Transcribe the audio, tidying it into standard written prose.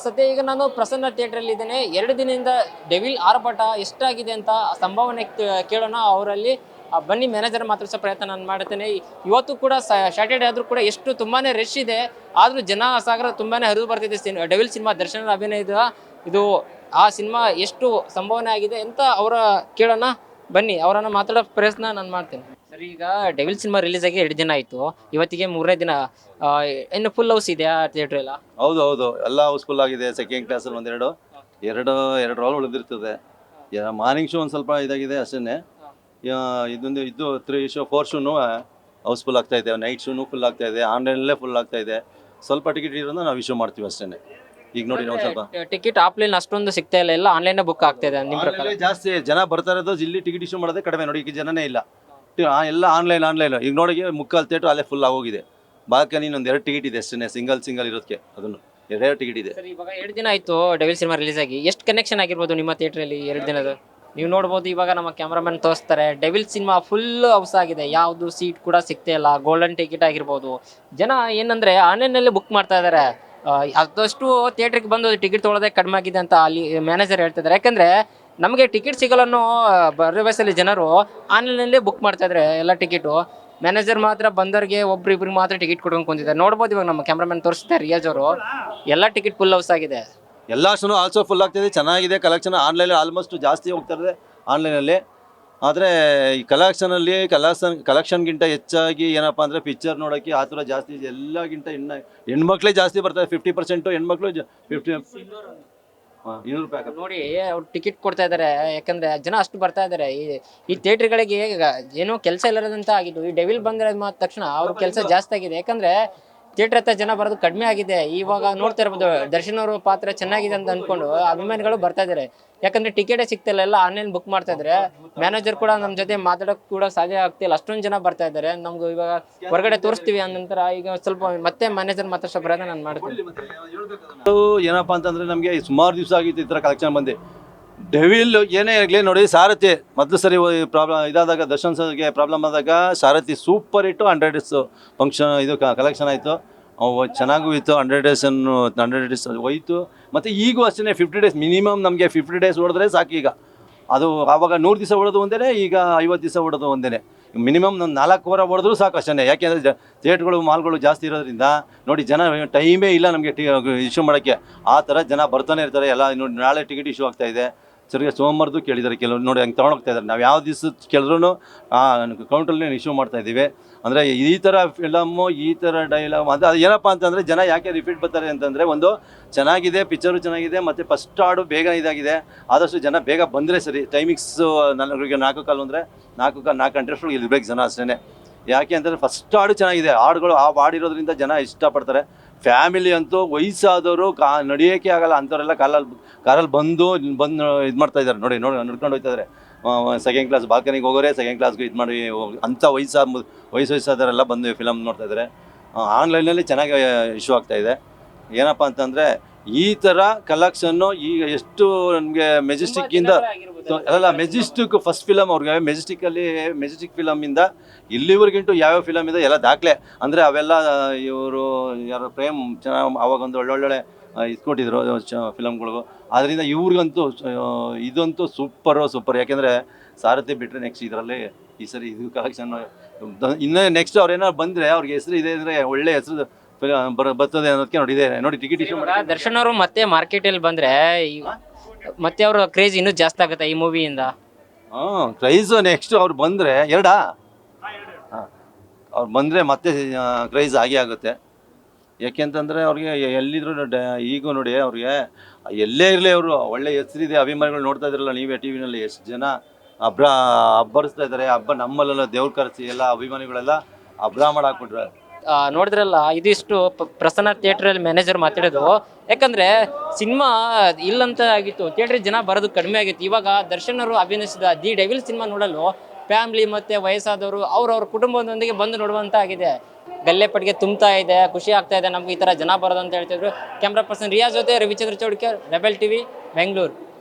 ಸದ್ಯ ಈಗ ನಾನು ಪ್ರಸನ್ನ ಥಿಯೇಟ್ರಲ್ಲಿ ಇದ್ದೇನೆ. 2 ದಿನದಿಂದ ಡೆವಿಲ್ ಆರ್ಭಟ ಎಷ್ಟಾಗಿದೆ ಅಂತ ಸಂಭಾವನೆ ಕೇಳೋಣ ಅವರಲ್ಲಿ. ಬನ್ನಿ ಮ್ಯಾನೇಜರ್ ಮಾತಾಡ್ಸೋ ಪ್ರಯತ್ನ ನಾನು ಮಾಡ್ತೇನೆ. ಇವತ್ತು ಕೂಡ ಸ್ಯಾಟರ್ಡೆ ಆದರೂ ಕೂಡ ಎಷ್ಟು ತುಂಬಾನೇ ರಶ್ ಇದೆ, ಆದರೂ ಜನ ಸಾಗರ ತುಂಬಾನೇ ಹರಿದು ಬರ್ತಿದೆ. ಡೆವಿಲ್ ಸಿನಿಮಾ ದರ್ಶನ ಅಭಿನಯದ ಇದು. ಆ ಸಿನಿಮಾ ಎಷ್ಟು ಸಂಭಾವನೆ ಆಗಿದೆ ಅಂತ ಅವರ ಕೇಳೋಣ. ಬನ್ನಿ ಅವರನ್ನ ಮಾತಾಡೋ ಪ್ರಯತ್ನ ನಾನು ಮಾಡ್ತೇನೆ. ಸರ್, ಈಗ ಡೆವಿಲ್ ಸಿನಿಮಾ ರಿಲೀಸ್ ಆಗಿ 2 ದಿನ ಆಯಿತು, ಇವತ್ತಿಗೆ 3ನೇ ದಿನ. ಇನ್ನು ಫುಲ್ ಹೌಸ್ ಇದೆಯಾ ಥಿಯೇಟ್ರ್ ಎಲ್ಲ? ಹೌದು ಹೌದು, ಎಲ್ಲ ಹೌಸ್ಫುಲ್ ಆಗಿದೆ. ಸೆಕೆಂಡ್ ಕ್ಲಾಸಲ್ಲಿ ಒಂದೆರಡು ಎರಡು ಎರಡು ರಾಲ್ ಉಳಿದಿರ್ತದೆ. ಮಾರ್ನಿಂಗ್ ಶೋ ಒಂದು ಸ್ವಲ್ಪ ಇದಾಗಿದೆ ಅಷ್ಟೇ. ಇದೊಂದು ಇದು 3 ಶೋ 4 ಶೋನು ಹೌಸ್ಫುಲ್ ಆಗ್ತಾ ಇದೆ. ನೈಟ್ ಶೋನು ಫುಲ್ ಆಗ್ತಾ ಇದೆ. ಆನ್ಲೈನಲ್ಲೇ ಫುಲ್ ಆಗ್ತಾ ಇದೆ. ಸ್ವಲ್ಪ ಟಿಕೆಟ್ ಇರೋದನ್ನ ನಾವು ಇಶ್ಯೂ ಮಾಡ್ತೀವಿ ಅಷ್ಟೇ. ಈಗ ನೋಡಿ ನಾವು ಸ್ವಲ್ಪ ಟಿಕೆಟ್ ಆಫ್ಲೈನ್ ಅಷ್ಟೊಂದು ಸಿಗ್ತಾ ಇಲ್ಲ, ಎಲ್ಲ ಆನ್ಲೈನ್ ಬುಕ್ ಆಗ್ತಾ ಇದೆ. ನಿಮ್ಮ ಪ್ರಕಾರ ಜಾಸ್ತಿ ಜನ ಬರ್ತಾ ಇರೋದು, ಇಲ್ಲಿ ಟಿಕೆಟ್ ಇಶ್ಯೂ ಮಾಡೋದೇ ಕಡಿಮೆ. ನೋಡಿ ಈಗ ಜನನೇ ಇಲ್ಲ, ಎಲ್ಲ ಆನ್ಲೈನ್. ಈಗ ನೋಡಿ ಮುಕ್ಕಾಲು ಥಿಯೇಟ್ರ್ ಅಲ್ಲೇ ಫುಲ್ ಆಗೋಗಿದೆ. ಬಾಲ್ಕನಿ ಒಂದು 2 ಟಿಕೆಟ್ ಇದೆ ಅಷ್ಟೇ, ಸಿಂಗಲ್ ಇರೋದಕ್ಕೆ. ಅದನ್ನು 2 ಟಿಕೆಟ್ ಇದೆ. ಸರ್, ಇವಾಗ 2 ದಿನ ಆಯಿತು ಡೆವಿಲ್ ಸಿನಿಮಾ ರಿಲೀಸ್ ಆಗಿ. ಎಷ್ಟು ಕನೆಕ್ಷನ್ ಆಗಿರ್ಬೋದು ನಿಮ್ಮ ಥಿಯೇಟ್ರಲ್ಲಿ 2 ದಿನದ? ನೀವು ನೋಡ್ಬೋದು, ಇವಾಗ ನಮ್ಮ ಕ್ಯಾಮ್ರಾಮನ್ ತೋರಿಸ್ತಾರೆ. ಡೆವಿಲ್ ಸಿನಿಮಾ ಫುಲ್ ಹೌಸ್ ಆಗಿದೆ, ಯಾವುದು ಸೀಟ್ ಕೂಡ ಸಿಗ್ತಾ ಇಲ್ಲ. ಗೋಲ್ಡನ್ ಟಿಕೆಟ್ ಆಗಿರ್ಬೋದು. ಜನ ಏನಂದ್ರೆ ಆನ್ಲೈನಲ್ಲಿ ಬುಕ್ ಮಾಡ್ತಾ ಇದ್ದಾರೆ. ಅದಷ್ಟು ಥಿಯೇಟ್ರಿಗೆ ಬಂದು ಟಿಕೆಟ್ ತೊಗೊಳೋದೇ ಕಡಿಮೆ ಆಗಿದೆ ಅಂತ ಅಲ್ಲಿ ಮ್ಯಾನೇಜರ್ ಹೇಳ್ತಿದ್ದಾರೆ. ಯಾಕಂದರೆ ನಮಗೆ ಟಿಕೆಟ್ ಸಿಗಲ್ಲ ಅನ್ನೋ ಭರವಸೆಯಲ್ಲಿ ಜನರು ಆನ್ಲೈನಲ್ಲೇ ಬುಕ್ ಮಾಡ್ತಾ ಇದ್ದಾರೆ ಎಲ್ಲ ಟಿಕೆಟು. ಮ್ಯಾನೇಜರ್ ಮಾತ್ರ ಬಂದವರಿಗೆ ಇಬ್ರಿಗೆ ಮಾತ್ರ ಟಿಕೆಟ್ ಕೊಡ್ಕೊಂಡು ಕುಂತಿದ್ದಾರೆ. ನೋಡ್ಬೋದು, ಇವಾಗ ನಮ್ಮ ಕ್ಯಾಮ್ರಾಮನ್ ತೋರಿಸ್ತಾರೆ ರಿಯಾಜ್ ಅವರು. ಎಲ್ಲ ಟಿಕೆಟ್ ಫುಲ್ ಹೌಸ್ ಆಗಿದೆ. ಎಲ್ಲ ಶೋನು ಆಲ್ಸೋ ಫುಲ್ ಆಗ್ತಿದೆ. ಚೆನ್ನಾಗಿದೆ ಕಲೆಕ್ಷನ್. ಆನ್ಲೈನ್ ಆಲ್ಮೋಸ್ಟ್ ಜಾಸ್ತಿ ಹೋಗ್ತಾ ಇದೆ ಆನ್ಲೈನಲ್ಲಿ. ಆದರೆ ಈ ಕಲೆಕ್ಷನ್ಗಿಂತ ಹೆಚ್ಚಾಗಿ ಏನಪ್ಪ ಅಂದರೆ ಪಿಕ್ಚರ್ ನೋಡೋಕ್ಕೆ ಆ ಥರ ಜಾಸ್ತಿ ಎಲ್ಲಗಿಂತ ಹೆಣ್ಮಕ್ಳೇ ಜಾಸ್ತಿ ಬರ್ತಾರೆ. 50% ಹೆಣ್ಮಕ್ಳು 200 ರೂಪಾಯಿ ನೋಡಿ ಅವ್ರು ಟಿಕೆಟ್ ಕೊಡ್ತಾ ಇದ್ದಾರೆ. ಯಾಕಂದ್ರೆ ಜನ ಅಷ್ಟು ಬರ್ತಾ ಇದ್ದಾರೆ. ಈ ಥಿಯೇಟ್ರ್ಗಳಿಗೆ ಏನೋ ಕೆಲಸ ಇಲ್ಲದಂತ ಆಗಿದ್ದು, ಈ ಡೆವಿಲ್ ಬಂದ್ರೆ ಮಾದ ತಕ್ಷಣ ಅವ್ರ ಕೆಲಸ ಜಾಸ್ತಿ ಆಗಿದೆ. ಯಾಕಂದ್ರೆ ಥಿಯೇಟ್ರ್ ಹತ್ರ ಜನ ಬರೋದು ಕಡಿಮೆ ಆಗಿದೆ. ಇವಾಗ ನೋಡ್ತಾ ಇರ್ಬೋದು, ದರ್ಶನ್ ಅವರು ಪಾತ್ರ ಚೆನ್ನಾಗಿದೆ ಅಂತ ಅಂದ್ಕೊಂಡು ಅಭಿಮಾನಿಗಳು ಬರ್ತಾ ಇದ್ದಾರೆ. ಯಾಕಂದ್ರೆ ಟಿಕೆಟೇ ಸಿಗ್ತಿಲ್ಲ, ಎಲ್ಲ ಆನ್ಲೈನ್ ಬುಕ್ ಮಾಡ್ತಾ ಇದ್ದಾರೆ. ಮ್ಯಾನೇಜರ್ ಕೂಡ ನಮ್ಮ ಜೊತೆ ಮಾತಾಡೋಕೆ ಕೂಡ ಸಾಧ್ಯ ಆಗ್ತಿಲ್ಲ, ಅಷ್ಟೊಂದು ಜನ ಬರ್ತಾ ಇದ್ದಾರೆ. ನಮ್ಗೆ ಇವಾಗ ಹೊರಗಡೆ ತೋರಿಸ್ತೀವಿ ನಂತರ ಈಗ ಸ್ವಲ್ಪ ಮತ್ತೆ ಮ್ಯಾನೇಜರ್ ಮಾತಾಡ್ಸೋ ಪ್ರಯತ್ನ ನಾನು ಮಾಡ್ತೀನಿ. ಏನಪ್ಪ ಅಂತಂದರೆ ನಮಗೆ ಸುಮಾರು ದಿವಸ ಆಗಿತ್ತು ಈ ಥರ ಕಲೆಕ್ಷನ್ ಬಂದು. ಡೆವಿಲ್ ಏನೇ ಆಗಲಿ ನೋಡಿ, ಸಾರಥಿ ಮೊದಲು ಸರಿ ಪ್ರಾಬ್ಲಮ್ ಇದಾದಾಗ, ದರ್ಶನ್ ಸರ್ಗೆ ಪ್ರಾಬ್ಲಮ್ ಆದಾಗ ಸಾರಥಿ ಸೂಪರ್ ಹಿಟ್ಟು 100 ಡೇಸ್ ಫಂಕ್ಷನ್ ಇದು ಕಲೆಕ್ಷನ್ ಆಯಿತು. ಚೆನ್ನಾಗೂ ಇತ್ತು. 100 ಡೇಸ್ ಹೋಯ್ತು. ಮತ್ತು ಈಗೂ ಅಷ್ಟೇ 50 ಡೇಸ್ ಮಿನಿಮಮ್. ನಮಗೆ 50 ಡೇಸ್ ಹೊಡೆದ್ರೆ ಸಾಕು. ಈಗ ಅದು ಆವಾಗ 100 ದಿವಸ ಹೊಡೋದು ಒಂದೇ, ಈಗ 50 ದಿವಸ ಹೊಡೋದು ಒಂದೇ. ಮಿನಿಮಮ್ 4 ವಾರ ಹೊಡೆದ್ರೂ ಸಾಕು ಅಷ್ಟೇ. ಯಾಕೆಂದರೆ ಥಿಯೇಟ್ರ್ಗಳು ಮಾಲ್ಗಳು ಜಾಸ್ತಿ ಇರೋದ್ರಿಂದ ನೋಡಿ, ಜನ ಟೈಮೇ ಇಲ್ಲ ನಮಗೆ ಇಶ್ಯೂ ಮಾಡೋಕ್ಕೆ. ಆ ಥರ ಜನ ಬರ್ತಾನೆ ಇರ್ತಾರೆ. ಎಲ್ಲ ನೋಡಿ, ನಾಳೆ ಟಿಕೆಟ್ ಇಶ್ಯೂ ಆಗ್ತಾಯಿದೆ. ಸರಿಗೆ ಸೋಮವಾರದ್ದು ಕೇಳಿದ್ದಾರೆ ಕೆಲವರು. ನೋಡಿ ಹಂಗೆ ತೊಗೊಂಡೋಗ್ತಾ ಇದ್ದಾರೆ. ನಾವು ಯಾವ ದಿವಸ ಕೇಳಿದ್ರೂ ಕೌಂಟ್ರಲ್ಲಿ ಇಶ್ಯೂ ಮಾಡ್ತಾಯಿದ್ದೀವಿ. ಅಂದರೆ ಈ ಥರ ಫಿಲಮ್ಮು, ಈ ಥರ ಡೈಲಾಗ್ ಅದು ಏನಪ್ಪ ಅಂತಂದರೆ ಜನ ಯಾಕೆ ರಿಪೀಟ್ ಬರ್ತಾರೆ ಅಂತಂದರೆ, ಒಂದು ಚೆನ್ನಾಗಿದೆ, ಪಿಕ್ಚರು ಚೆನ್ನಾಗಿದೆ, ಮತ್ತು ಫಸ್ಟ್ ಹಾಡು ಬೇಗ ಇದಾಗಿದೆ. ಆದಷ್ಟು ಜನ ಬೇಗ ಬಂದರೆ ಸರಿ. ಟೈಮಿಂಗ್ಸು ನನಗೆ 4 ಕಾಲು ಅಂದರೆ 4 ಗಂಟೆ ಅಷ್ಟೊಳಗೆ ಇರಬೇಕು ಜನ ಅಷ್ಟೇ. ಯಾಕೆ ಅಂತಂದರೆ ಫಸ್ಟ್ ಹಾಡು ಚೆನ್ನಾಗಿದೆ. ಹಾಡುಗಳು ಹಾಡಿರೋದ್ರಿಂದ ಜನ ಇಷ್ಟಪಡ್ತಾರೆ. ಫ್ಯಾಮಿಲಿ ಅಂತೂ ವಯಸ್ಸಾದವರು ನಡೆಯೋಕ್ಕೆ ಆಗಲ್ಲ ಅಂಥವರೆಲ್ಲ ಕಾರಲ್ಲಿ ಬಂದು ಇದು ಮಾಡ್ತಾ ಇದ್ದಾರೆ. ನೋಡಿ ನಡ್ಕೊಂಡು ಹೋಗ್ತಾ ಇದ್ದಾರೆ. ಸೆಕೆಂಡ್ ಕ್ಲಾಸ್ ಬಾಲ್ಕನಿಗೆ ಹೋಗೋರೆ, ಸೆಕೆಂಡ್ ಕ್ಲಾಸ್ಗೆ ಇದು ಮಾಡಿ ಅಂಥ ವಯಸ್ಸಾದವರೆಲ್ಲ ಬಂದು ಫಿಲಮ್ ನೋಡ್ತಾ ಇದ್ದಾರೆ. ಆನ್ಲೈನಲ್ಲಿ ಚೆನ್ನಾಗಿ ಇಶ್ಯೂ ಆಗ್ತಾಯಿದೆ. ಏನಪ್ಪ ಅಂತಂದರೆ ಈ ಥರ ಕಲೆಕ್ಷನ್ನು ಈಗ ಎಷ್ಟು ನಮಗೆ ಮೆಜೆಸ್ಟಿಕ್ಕಿಂದ ಅಲ್ಲ, ಮೆಜೆಸ್ಟಿಕ್ ಫಸ್ಟ್ ಫಿಲಮ್ ಅವ್ರಿಗೆ ಮೆಜೆಸ್ಟಿಕ್ ಫಿಲಮಿಂದ ಇಲ್ಲಿವರೆಗಿಂಟು ಯಾವ್ಯಾವ ಫಿಲಮ್ ಇದೆ ಎಲ್ಲ ದಾಖಲೆ. ಅಂದರೆ ಅವೆಲ್ಲ ಇವರು ಯಾರು ಪ್ರೇಮ್ ಚೆನ್ನಾಗಿ ಆವಾಗ ಒಂದು ಒಳ್ಳೊಳ್ಳೆ ಇದ್ಕೊಟ್ಟಿದ್ರು ಫಿಲಮ್ಗಳಿಗೂ. ಅದರಿಂದ ಇವ್ರಿಗಂತೂ ಇದಂತೂ ಸೂಪರ್. ಯಾಕೆಂದರೆ ಸಾರಥಿ ಬಿಟ್ಟರೆ ನೆಕ್ಸ್ಟ್ ಇದರಲ್ಲಿ ಈ ಸರಿ ಇದು ಕಲೆಕ್ಷನ್ ಇನ್ನೂ ನೆಕ್ಸ್ಟ್ ಅವ್ರೇನಾರು ಬಂದರೆ ಅವ್ರಿಗೆ ಹೆಸರು ಇದೆ ಅಂದರೆ ಒಳ್ಳೆ ಹೆಸರು ಬರ್ತದೆ ಅನ್ನೋದಕ್ಕೆ ನೋಡಿ ಟಿಕೆಟ್ ಇಶ್ಯೂ ಮಾಡಿ. ದರ್ಶನ್ ಅವರು ಮತ್ತೆ ಮಾರ್ಕೆಟಲ್ಲಿ ಬಂದರೆ ಮತ್ತೆ ಅವರ ಕ್ರೇಜ್ ಇನ್ನೂ ಜಾಸ್ತಿ ಆಗುತ್ತೆ ಈ ಮೂವಿಯಿಂದ. ಕ್ರೈಸು ನೆಕ್ಸ್ಟ್ ಅವ್ರು ಬಂದರೆ ಅವ್ರು ಬಂದರೆ ಮತ್ತೆ ಕ್ರೈಸ್ ಆಗುತ್ತೆ. ಯಾಕೆಂತಂದರೆ ಅವ್ರಿಗೆ ಎಲ್ಲಿದ್ರು ಈಗೂ ನೋಡಿ, ಅವ್ರಿಗೆ ಎಲ್ಲೇ ಇರಲಿ ಅವರು ಒಳ್ಳೆ ಹೆಸರಿದೆ. ಅಭಿಮಾನಿಗಳು ನೋಡ್ತಾ ಇದ್ರಲ್ಲ ನೀವೇ ಟಿ ವಿನಲ್ಲಿ, ಎಷ್ಟು ಜನ ಅಬ್ಬರಿಸ್ತಾ ಇದ್ದಾರೆ. ಹಬ್ಬ ನಮ್ಮಲ್ಲೆಲ್ಲ ದೇವ್ರ ಕರೆಸಿ ಎಲ್ಲ ಅಭಿಮಾನಿಗಳೆಲ್ಲ ಹಬ್ಬ ಮಾಡಾಕ್ಬಿಟ್ರೆ. ನೋಡಿದ್ರಲ್ಲ, ಇದಿಷ್ಟು ಪ್ರಸನ್ನ ಥಿಯೇಟ್ರಲ್ಲಿ ಮ್ಯಾನೇಜರ್ ಮಾತಾಡೋದು. ಯಾಕಂದರೆ ಸಿನಿಮಾ ಇಲ್ಲಂತ ಆಗಿತ್ತು, ಥಿಯೇಟ್ರಿಗೆ ಜನ ಬರೋದು ಕಡಿಮೆ ಆಗಿತ್ತು. ಇವಾಗ ದರ್ಶನ್ ಅವರು ಅಭಿನಯಿಸಿದ ದಿ ಡೆವಿಲ್ ಸಿನಿಮಾ ನೋಡಲು ಫ್ಯಾಮ್ಲಿ ಮತ್ತು ವಯಸ್ಸಾದವರು ಅವ್ರವ್ರ ಕುಟುಂಬದೊಂದಿಗೆ ಬಂದು ನೋಡುವಂಥ ಆಗಿದೆ. ಗಲ್ಲೆಪಟ್ಟಿಗೆ ತುಂಬ್ತಾ ಇದೆ, ಖುಷಿ ಆಗ್ತಾ ಇದೆ ನಮ್ಗೆ ಈ ಥರ ಜನ ಬರೋದು ಅಂತ ಹೇಳ್ತಿದ್ರು. ಕ್ಯಾಮ್ರಾ ಪರ್ಸನ್ ರಿಯಾಜ್ ಜೊತೆ ರವಿಚಂದ್ರ ಚೌಡ್ಕರ್, ರೆಬೆಲ್ ಟಿವಿ, ಬೆಂಗಳೂರು.